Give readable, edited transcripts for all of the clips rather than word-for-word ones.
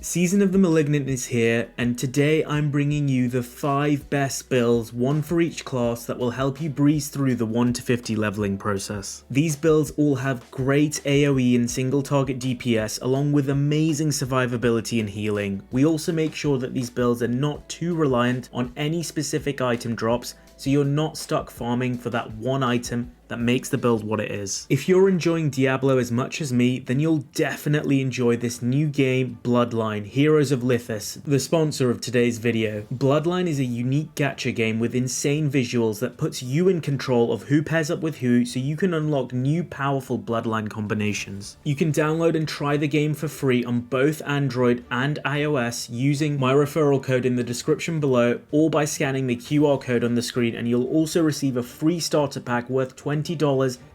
Season of the Malignant is here, and today I'm bringing you the 5 best builds, one for each class, that will help you breeze through the 1 to 50 leveling process. These builds all have great AoE and single target DPS along with amazing survivability and healing. We also make sure that these builds are not too reliant on any specific item drops, so you're not stuck farming for that one item that makes the build what it is. If you're enjoying Diablo as much as me, then you'll definitely enjoy this new game, Bloodline, Heroes of Lithus, the sponsor of today's video. Bloodline is a unique gacha game with insane visuals that puts you in control of who pairs up with who, so you can unlock new powerful Bloodline combinations. You can download and try the game for free on both Android and iOS using my referral code in the description below, or by scanning the QR code on the screen, and you'll also receive a free starter pack worth $20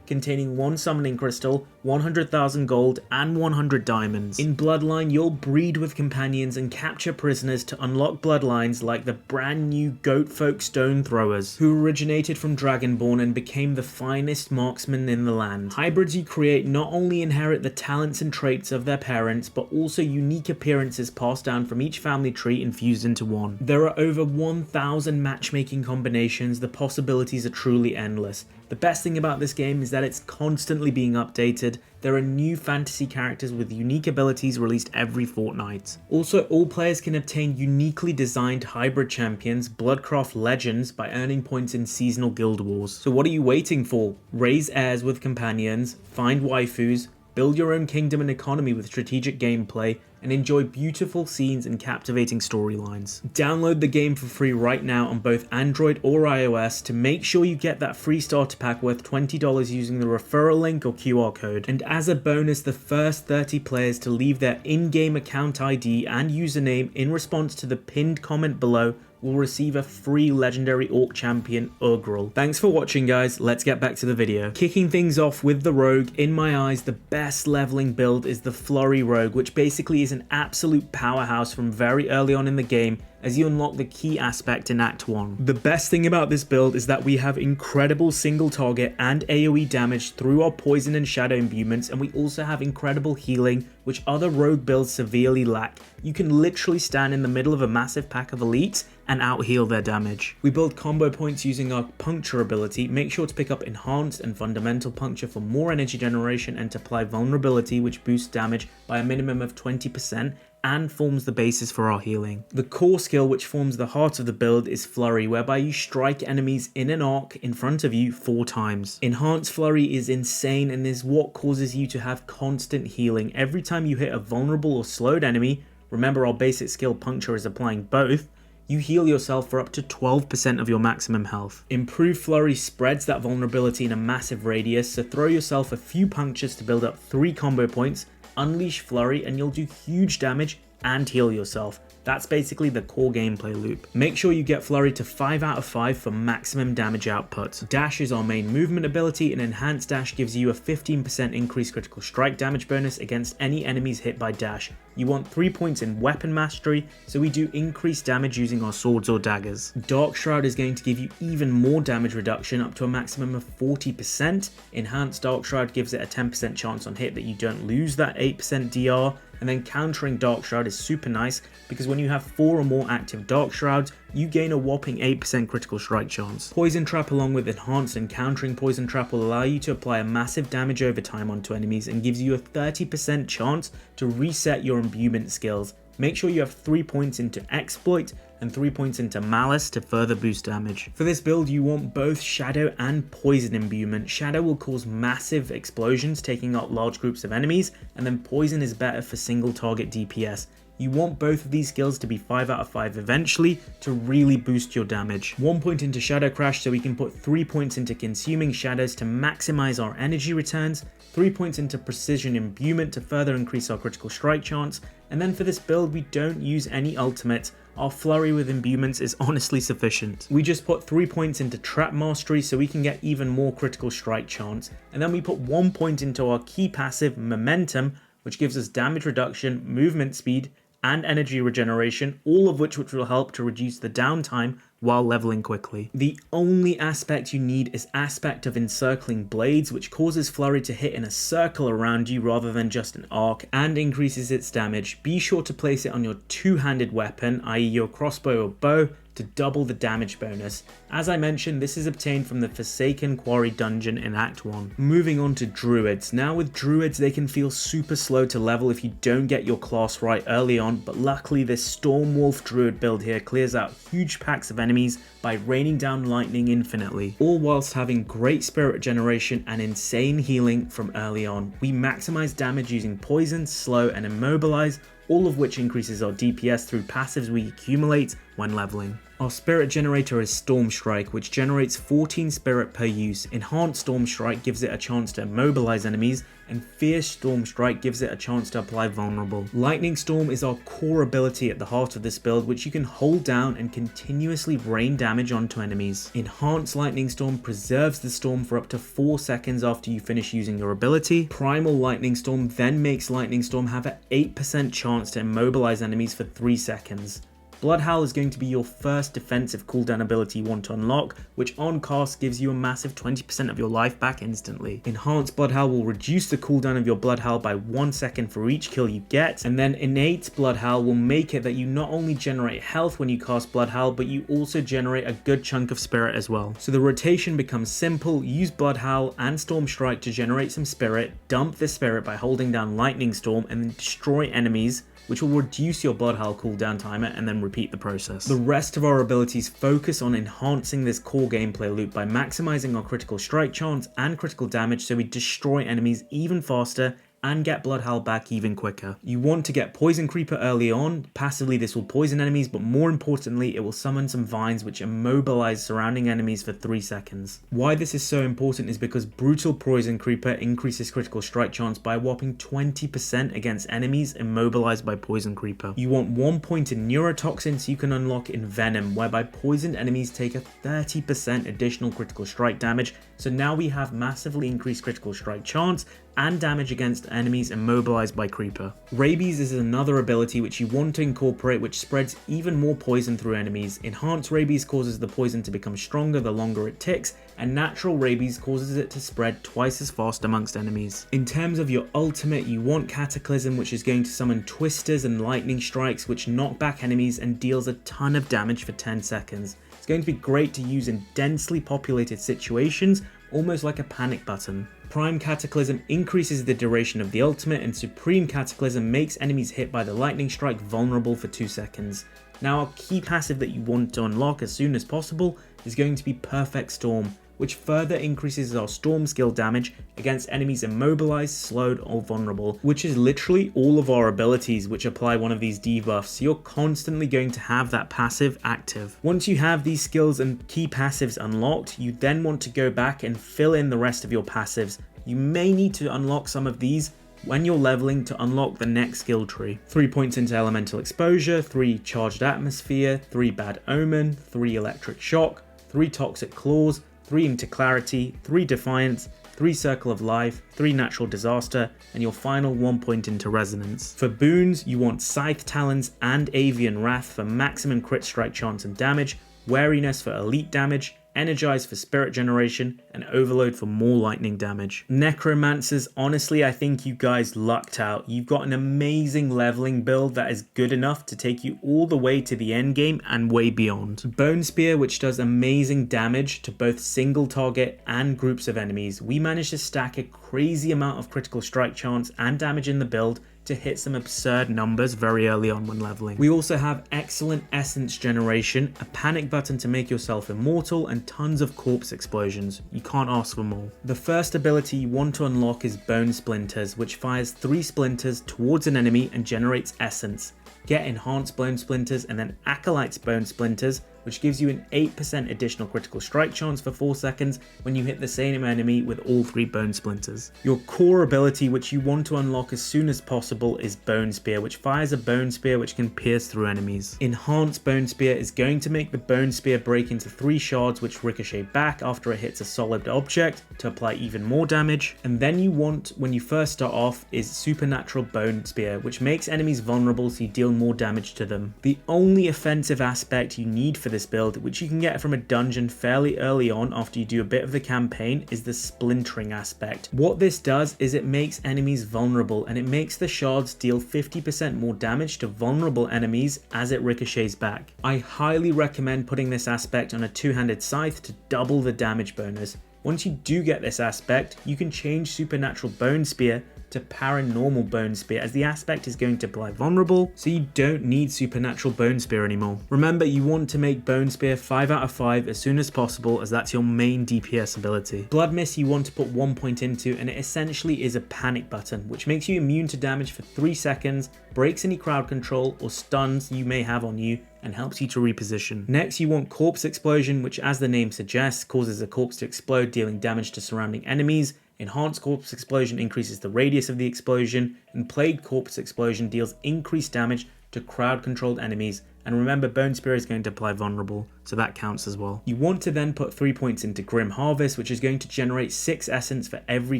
containing 1 summoning crystal, 100,000 gold, and 100 diamonds. In Bloodline, you'll breed with companions and capture prisoners to unlock bloodlines like the brand new goat folk stone throwers, who originated from Dragonborn and became the finest marksmen in the land. Hybrids you create not only inherit the talents and traits of their parents, but also unique appearances passed down from each family tree infused into one. There are over 1,000 matchmaking combinations. The possibilities are truly endless. The best thing about this game is that it's constantly being updated. There are new fantasy characters with unique abilities released every fortnight. Also, all players can obtain uniquely designed hybrid champions, Bloodcraft Legends, by earning points in seasonal guild wars. So what are you waiting for? Raise heirs with companions, find waifus, build your own kingdom and economy with strategic gameplay, and enjoy beautiful scenes and captivating storylines. Download the game for free right now on both Android or iOS to make sure you get that free starter pack worth $20 using the referral link or QR code. And as a bonus, the first 30 players to leave their in-game account ID and username in response to the pinned comment below will receive a free legendary orc champion, Urgrel. Thanks for watching, guys. Let's get back to the video. Kicking things off with the rogue, in my eyes the best leveling build is the Flurry Rogue, which basically is an absolute powerhouse from very early on in the game as you unlock the key aspect in Act 1. The best thing about this build is that we have incredible single target and AoE damage through our poison and shadow imbuements, and we also have incredible healing, which other rogue builds severely lack. You can literally stand in the middle of a massive pack of elites and out-heal their damage. We build combo points using our puncture ability. Make sure to pick up enhanced and fundamental puncture for more energy generation, and to apply vulnerability, which boosts damage by a minimum of 20%, and forms the basis for our healing. The core skill, which forms the heart of the build, is Flurry, whereby you strike enemies in an arc in front of you 4 times. Enhanced Flurry is insane and is what causes you to have constant healing. Every time you hit a vulnerable or slowed enemy, remember our basic skill Puncture is applying both, you heal yourself for up to 12% of your maximum health. Improved Flurry spreads that vulnerability in a massive radius, so throw yourself a few punctures to build up 3 combo points, unleash Flurry, and you'll do huge damage and heal yourself. That's basically the core gameplay loop. Make sure you get Flurry to 5 out of 5 for maximum damage output. Dash is our main movement ability, and Enhanced Dash gives you a 15% increased critical strike damage bonus against any enemies hit by Dash. You want 3 points in Weapon Mastery, so we do increased damage using our swords or daggers. Dark Shroud is going to give you even more damage reduction, up to a maximum of 40%. Enhanced Dark Shroud gives it a 10% chance on hit that you don't lose that 8% DR. And then countering Dark Shroud is super nice, because when you have 4 or more active Dark Shrouds, you gain a whopping 8% critical strike chance. Poison Trap, along with Enhanced and Countering Poison Trap, will allow you to apply a massive damage over time onto enemies and gives you a 30% chance to reset your imbuement skills. Make sure you have 3 points into Exploit and 3 points into Malice to further boost damage. For this build, you want both Shadow and Poison imbuement. Shadow will cause massive explosions, taking out large groups of enemies, and then Poison is better for single target DPS. You want both of these skills to be 5 out of 5 eventually to really boost your damage. 1 point into Shadow Crash, so we can put 3 points into Consuming Shadows to maximize our energy returns, 3 points into Precision Imbuement to further increase our critical strike chance, and then for this build we don't use any ultimates. Our Flurry with imbuements is honestly sufficient. We just put 3 points into Trap Mastery so we can get even more critical strike chance, and then we put 1 point into our key passive Momentum, which gives us damage reduction, movement speed, and energy regeneration, all of which will help to reduce the downtime while leveling quickly. The only aspect you need is aspect of encircling blades, which causes flurry to hit in a circle around you rather than just an arc, and increases its damage. Be sure to place it on your two-handed weapon, i.e. your crossbow or bow, to double the damage bonus. As I mentioned, this is obtained from the Forsaken Quarry dungeon in Act 1. Moving on to Druids. Now with Druids, they can feel super slow to level if you don't get your class right early on, but luckily this Stormwolf Druid build here clears out huge packs of enemies by raining down lightning infinitely, all whilst having great spirit generation and insane healing from early on. We maximize damage using poison, slow, and immobilize, all of which increases our DPS through passives we accumulate when leveling. Our spirit generator is Storm Strike, which generates 14 spirit per use. Enhanced Storm Strike gives it a chance to immobilize enemies, and Fierce Storm Strike gives it a chance to apply vulnerable. Lightning Storm is our core ability at the heart of this build, which you can hold down and continuously rain damage onto enemies. Enhanced Lightning Storm preserves the storm for up to 4 seconds after you finish using your ability. Primal Lightning Storm then makes Lightning Storm have an 8% chance to immobilize enemies for 3 seconds. Blood Howl is going to be your first defensive cooldown ability you want to unlock, which on cast gives you a massive 20% of your life back instantly. Enhanced Blood Howl will reduce the cooldown of your Blood Howl by 1 second for each kill you get, and then Innate Blood Howl will make it that you not only generate health when you cast Blood Howl, but you also generate a good chunk of spirit as well. So the rotation becomes simple: use Blood Howl and Storm Strike to generate some spirit, dump the spirit by holding down Lightning Storm, and then destroy enemies, which will reduce your Blood Howl cooldown timer, and then repeat the process. The rest of our abilities focus on enhancing this core gameplay loop by maximizing our critical strike chance and critical damage so we destroy enemies even faster and get Blood Howl back even quicker. You want to get Poison Creeper early on. Passively this will poison enemies, but more importantly it will summon some vines which immobilize surrounding enemies for 3 seconds. Why this is so important is because Brutal Poison Creeper increases critical strike chance by a whopping 20% against enemies immobilized by Poison Creeper. You want 1 point in Neurotoxin so you can unlock Envenom, whereby poisoned enemies take a 30% additional critical strike damage, so now we have massively increased critical strike chance and damage against enemies immobilized by Creeper. Rabies is another ability which you want to incorporate, which spreads even more poison through enemies. Enhanced Rabies causes the poison to become stronger the longer it ticks, and Natural Rabies causes it to spread twice as fast amongst enemies. In terms of your ultimate, you want Cataclysm, which is going to summon Twisters and Lightning Strikes, which knock back enemies and deals a ton of damage for 10 seconds. It's going to be great to use in densely populated situations, almost like a panic button. Prime Cataclysm increases the duration of the ultimate, and Supreme Cataclysm makes enemies hit by the Lightning Strike vulnerable for 2 seconds. Now our key passive that you want to unlock as soon as possible is going to be Perfect Storm, which further increases our storm skill damage against enemies immobilized, slowed, or vulnerable, which is literally all of our abilities which apply one of these debuffs, so you're constantly going to have that passive active. Once you have these skills and key passives unlocked, you then want to go back and fill in the rest of your passives. You may need to unlock some of these when you're leveling to unlock the next skill tree. 3 points into Elemental Exposure, 3 Charged Atmosphere, 3 Bad Omen, 3 Electric Shock, 3 Toxic Claws, 3 into Clarity, 3 Defiance, 3 Circle of Life, 3 Natural Disaster, and your final 1 point into Resonance. For boons, you want Scythe Talons and Avian Wrath for maximum crit strike chance and damage, Wariness for elite damage, Energize for spirit generation, and Overload for more lightning damage. Necromancers, honestly I think you guys lucked out. You've got an amazing leveling build that is good enough to take you all the way to the end game and way beyond. Bone Spear, which does amazing damage to both single target and groups of enemies. We managed to stack a crazy amount of critical strike chance and damage in the build to hit some absurd numbers very early on when leveling. We also have excellent essence generation, a panic button to make yourself immortal, and tons of corpse explosions. You can't ask for more. The first ability you want to unlock is Bone Splinters, which fires 3 splinters towards an enemy and generates essence. Get Enhanced Bone Splinters and then Acolyte's Bone Splinters, which gives you an 8% additional critical strike chance for 4 seconds when you hit the same enemy with all 3 Bone Splinters. Your core ability, which you want to unlock as soon as possible, is Bone Spear, which fires a Bone Spear which can pierce through enemies. Enhanced Bone Spear is going to make the Bone Spear break into 3 shards which ricochet back after it hits a solid object to apply even more damage. And then you want, when you first start off, is Supernatural Bone Spear, which makes enemies vulnerable so you deal more damage to them. The only offensive aspect you need for this build, which you can get from a dungeon fairly early on after you do a bit of the campaign, is the splintering aspect. What this does is it makes enemies vulnerable, and it makes the shards deal 50% more damage to vulnerable enemies as it ricochets back. I highly recommend putting this aspect on a two-handed scythe to double the damage bonus. Once you do get this aspect, you can change Supernatural Bone Spear to Paranormal Bone Spear, as the aspect is going to apply vulnerable, so you don't need Supernatural Bone Spear anymore. Remember, you want to make Bone Spear 5 out of 5 as soon as possible, as that's your main DPS ability. Blood Mist you want to put 1 point into, and it essentially is a panic button, which makes you immune to damage for 3 seconds, breaks any crowd control or stuns you may have on you, and helps you to reposition. Next, you want Corpse Explosion, which, as the name suggests, causes a corpse to explode, dealing damage to surrounding enemies. Enhanced Corpse Explosion increases the radius of the explosion, and Plagued Corpse Explosion deals increased damage to crowd-controlled enemies. And remember, Bone Spear is going to apply vulnerable, so that counts as well. You want to then put 3 points into Grim Harvest, which is going to generate 6 essence for every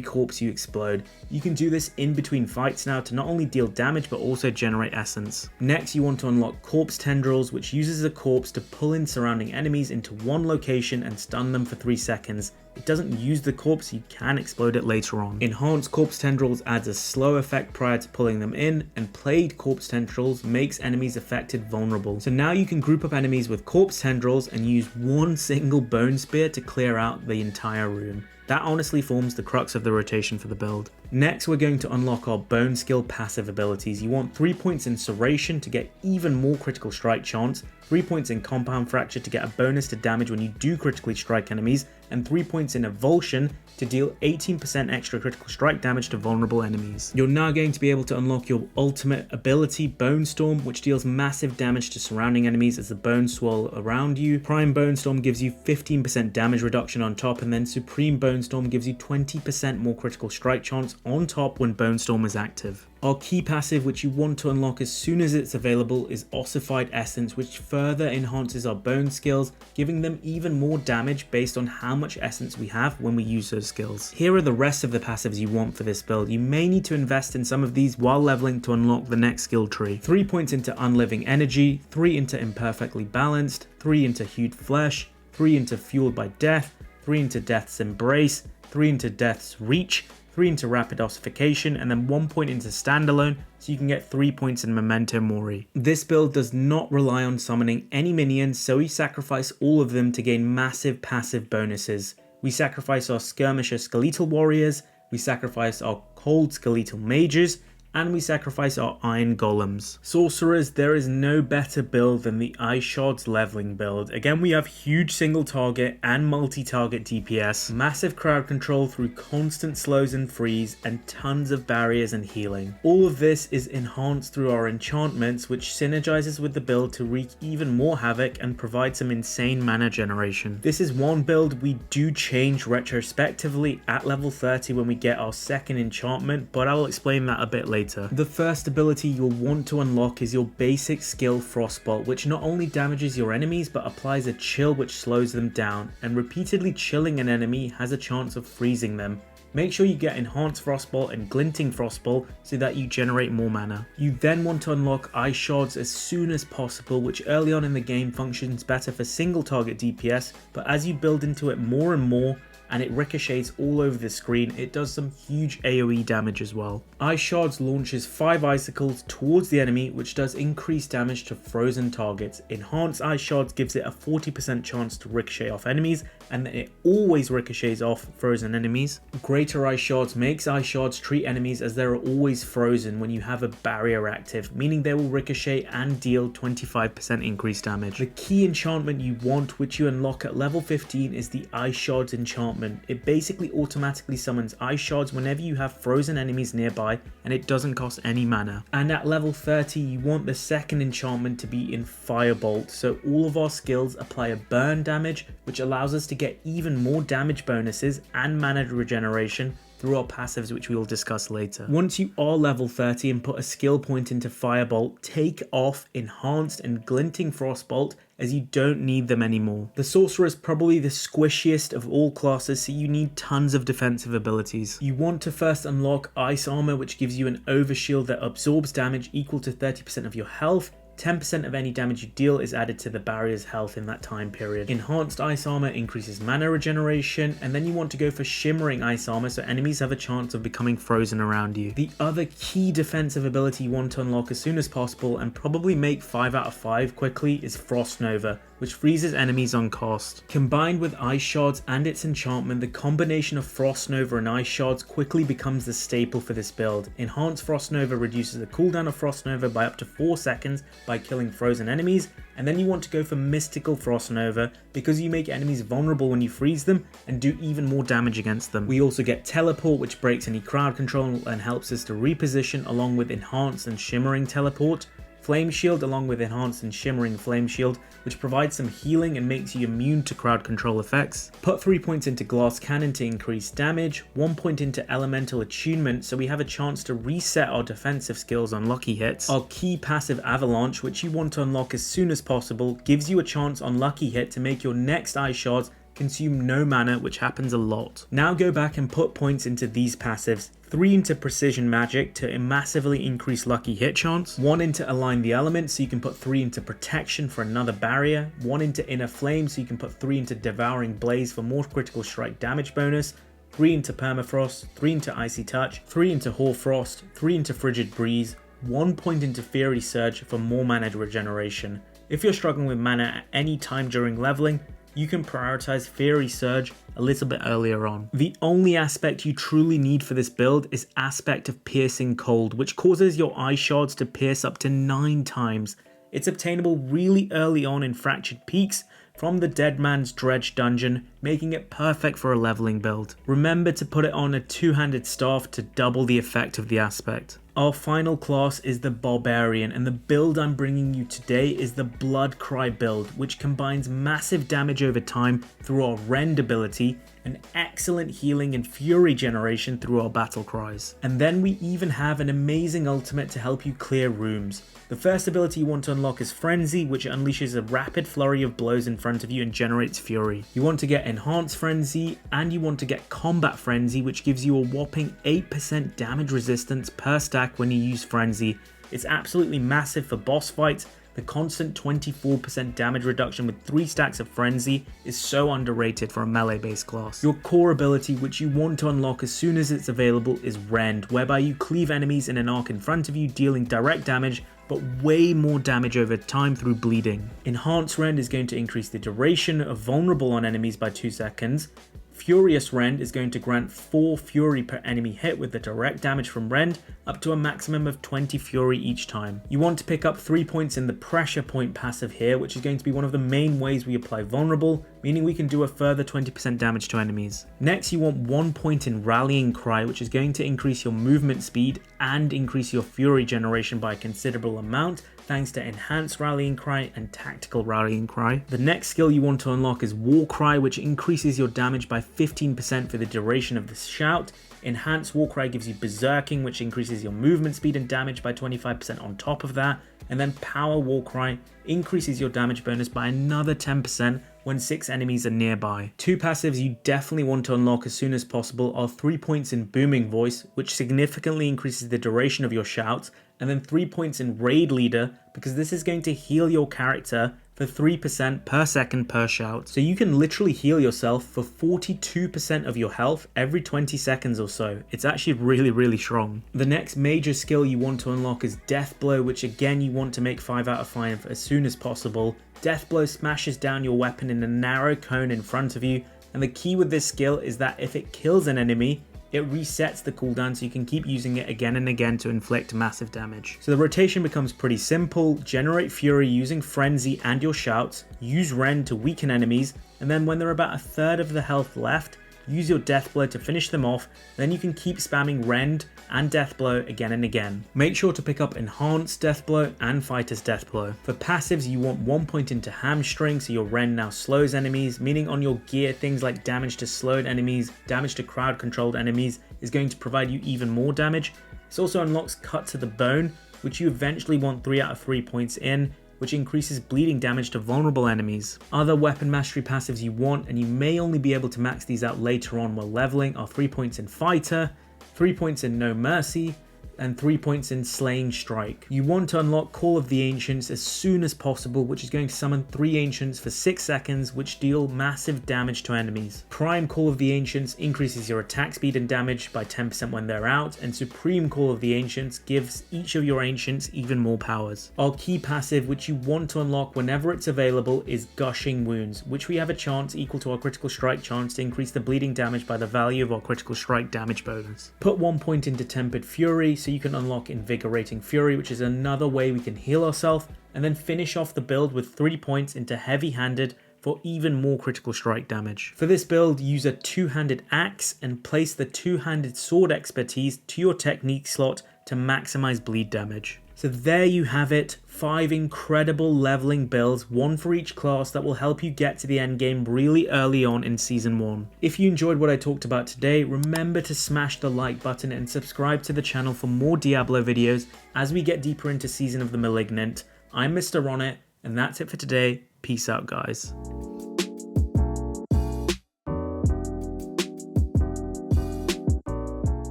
corpse you explode. You can do this in between fights now to not only deal damage but also generate essence. Next, you want to unlock Corpse Tendrils, which uses a corpse to pull in surrounding enemies into one location and stun them for 3 seconds. It doesn't use the corpse, you can explode it later on. Enhanced Corpse Tendrils adds a slow effect prior to pulling them in, and Plagued Corpse Tendrils makes enemies affected vulnerable. So now you can group up enemies with Corpse Tendrils and use one single Bone Spear to clear out the entire room. That honestly forms the crux of the rotation for the build. Next, we're going to unlock our Bone Skill passive abilities. You want 3 points in Serration to get even more critical strike chance, 3 points in Compound Fracture to get a bonus to damage when you do critically strike enemies, and 3 points in Avulsion to deal 18% extra critical strike damage to vulnerable enemies. You're now going to be able to unlock your ultimate ability, Bone Storm, which deals massive damage to surrounding enemies as the bones swirl around you. Prime Bone Storm gives you 15% damage reduction on top, and then Supreme Bone Storm gives you 20% more critical strike chance on top when Bone Storm is active. Our key passive, which you want to unlock as soon as it's available, is Ossified Essence, which further enhances our bone skills, giving them even more damage based on how much essence we have when we use those skills. Here are the rest of the passives you want for this build. You may need to invest in some of these while leveling to unlock the next skill tree. 3 points into Unliving Energy, 3 into Imperfectly Balanced, 3 into Hued Flesh, 3 into Fueled by Death, 3 into Death's Embrace, 3 into Death's Reach, 3 into Rapid Ossification, and then 1 point into Standalone, so you can get 3 points in Memento Mori. This build does not rely on summoning any minions, so we sacrifice all of them to gain massive passive bonuses. We sacrifice our Skirmisher Skeletal Warriors, we sacrifice our Cold Skeletal Mages, and we sacrifice our Iron Golems. Sorcerers, there is no better build than the Ice Shards leveling build. Again, we have huge single target and multi-target DPS, massive crowd control through constant slows and freeze, and tons of barriers and healing. All of this is enhanced through our enchantments, which synergizes with the build to wreak even more havoc and provide some insane mana generation. This is one build we do change retrospectively at level 30 when we get our second enchantment, but I will explain that a bit later. The first ability you'll want to unlock is your basic skill Frostbolt, which not only damages your enemies but applies a chill which slows them down, and repeatedly chilling an enemy has a chance of freezing them. Make sure you get Enhanced Frostbolt and Glinting Frostbolt so that you generate more mana. You then want to unlock Ice Shards as soon as possible, which early on in the game functions better for single target DPS, but as you build into it more and more, and it ricochets all over the screen, it does some huge AoE damage as well. Ice Shards launches 5 icicles towards the enemy, which does increased damage to frozen targets. Enhanced Ice Shards gives it a 40% chance to ricochet off enemies, and it always ricochets off frozen enemies. Greater Ice Shards makes Ice Shards treat enemies as they are always frozen when you have a barrier active, meaning they will ricochet and deal 25% increased damage. The key enchantment you want, which you unlock at level 15, is the Ice Shards enchantment. It basically automatically summons Ice Shards whenever you have frozen enemies nearby, and it doesn't cost any mana. And at level 30, you want the second enchantment to be in Firebolt, so all of our skills apply a burn damage, which allows us to get even more damage bonuses and mana regeneration through our passives, which we will discuss later. Once you are level 30 and put a skill point into Firebolt, take off Enhanced and Glinting Frostbolt, as you don't need them anymore. The Sorcerer is probably the squishiest of all classes, so you need tons of defensive abilities. You want to first unlock Ice Armor, which gives you an overshield that absorbs damage equal to 30% of your health, 10% of any damage you deal is added to the barrier's health in that time period. Enhanced Ice Armor increases mana regeneration, and then you want to go for Shimmering Ice Armor so enemies have a chance of becoming frozen around you. The other key defensive ability you want to unlock as soon as possible and probably make 5 out of 5 quickly is Frost Nova, which freezes enemies on cost. Combined with Ice Shards and its enchantment, the combination of Frost Nova and Ice Shards quickly becomes the staple for this build. Enhanced Frost Nova reduces the cooldown of Frost Nova by up to 4 seconds by killing frozen enemies, and then you want to go for Mystical Frost Nova because you make enemies vulnerable when you freeze them and do even more damage against them. We also get Teleport, which breaks any crowd control and helps us to reposition, along with Enhanced and Shimmering Teleport. Flame Shield along with Enhanced and Shimmering Flame Shield, which provides some healing and makes you immune to crowd control effects. Put 3 points into Glass Cannon to increase damage, 1 point into Elemental Attunement so we have a chance to reset our defensive skills on lucky hits. Our key passive Avalanche, which you want to unlock as soon as possible, gives you a chance on lucky hit to make your next Ice Shards consume no mana, which happens a lot. Now go back and put points into these passives. 3 into Precision Magic to massively increase lucky hit chance, 1 into Align the Elements so you can put 3 into Protection for another barrier, 1 into Inner Flame so you can put 3 into Devouring Blaze for more critical strike damage bonus, 3 into Permafrost, 3 into Icy Touch, 3 into Hoarfrost, 3 into Frigid Breeze, 1 point into Fury Surge for more mana regeneration. If you're struggling with mana at any time during leveling, you can prioritize Fury Surge a little bit earlier on. The only aspect you truly need for this build is aspect of Piercing Cold, which causes your Ice Shards to pierce up to 9 times. It's obtainable really early on in Fractured Peaks from the Dead Man's Dredge dungeon, making it perfect for a leveling build. Remember to put it on a 2-handed staff to double the effect of the aspect. Our final class is the Barbarian, and the build I'm bringing you today is the Blood Cry build, which combines massive damage over time through our Rend ability, and excellent healing and fury generation through our battle cries. And then we even have an amazing ultimate to help you clear rooms. The first ability you want to unlock is Frenzy, which unleashes a rapid flurry of blows in front of you and generates fury. You want to get Enhanced Frenzy, and you want to get Combat Frenzy, which gives you a whopping 8% damage resistance per stack when you use Frenzy. It's absolutely massive for boss fights. The constant 24% damage reduction with 3 stacks of Frenzy is so underrated for a melee-based class. Your core ability, which you want to unlock as soon as it's available, is Rend, whereby you cleave enemies in an arc in front of you, dealing direct damage, but way more damage over time through bleeding. Enhanced Rend is going to increase the duration of vulnerable on enemies by 2 seconds. Furious Rend is going to grant 4 fury per enemy hit with the direct damage from Rend, up to a maximum of 20 fury each time. You want to pick up 3 points in the Pressure Point passive here, which is going to be one of the main ways we apply Vulnerable, meaning we can do a further 20% damage to enemies. Next, you want 1 point in Rallying Cry, which is going to increase your movement speed and increase your fury generation by a considerable amount, thanks to Enhanced Rallying Cry and Tactical Rallying Cry. The next skill you want to unlock is War Cry, which increases your damage by 15% for the duration of the shout. Enhanced War Cry gives you Berserking, which increases your movement speed and damage by 25% on top of that. And then Power War Cry increases your damage bonus by another 10% when 6 enemies are nearby. 2 passives you definitely want to unlock as soon as possible are 3 points in Booming Voice, which significantly increases the duration of your shouts, and then 3 points in Raid Leader, because this is going to heal your character for 3% per second per shout. So you can literally heal yourself for 42% of your health every 20 seconds or so. It's actually really strong. The next major skill you want to unlock is Death Blow, which again you want to make 5 out of 5 as soon as possible. Death Blow smashes down your weapon in a narrow cone in front of you, and the key with this skill is that if it kills an enemy, it resets the cooldown so you can keep using it again and again to inflict massive damage. So the rotation becomes pretty simple. Generate Fury using Frenzy and your shouts, use Rend to weaken enemies, and then when they're about a third of the health left, use your Death Blow to finish them off. Then you can keep spamming Rend and Death Blow again and again. Make sure to pick up Enhanced Death Blow and Fighter's Death Blow. For passives, you want 1 point into Hamstring, so your Rend now slows enemies, meaning on your gear things like damage to slowed enemies, damage to crowd controlled enemies is going to provide you even more damage. This also unlocks Cut to the Bone, which you eventually want 3 out of 3 points in, which increases bleeding damage to vulnerable enemies. Other weapon mastery passives you want, and you may only be able to max these out later on while leveling, are 3 points in Fighter, 3 points in No Mercy, and 3 points in Slaying Strike. You want to unlock Call of the Ancients as soon as possible, which is going to summon 3 Ancients for 6 seconds, which deal massive damage to enemies. Prime Call of the Ancients increases your attack speed and damage by 10% when they're out, and Supreme Call of the Ancients gives each of your Ancients even more powers. Our key passive, which you want to unlock whenever it's available, is Gushing Wounds, which we have a chance equal to our critical strike chance to increase the bleeding damage by the value of our critical strike damage bonus. Put 1 point into Tempered Fury so you can unlock Invigorating Fury, which is another way we can heal ourselves, and then finish off the build with 3 points into Heavy Handed for even more critical strike damage. For this build, use a two-handed axe and place the two-handed sword expertise to your technique slot to maximize bleed damage. So there you have it, 5 incredible leveling builds, one for each class that will help you get to the end game really early on in Season 1. If you enjoyed what I talked about today, remember to smash the like button and subscribe to the channel for more Diablo videos as we get deeper into Season of the Malignant. I'm Mr. Ronnet, and that's it for today. Peace out, guys.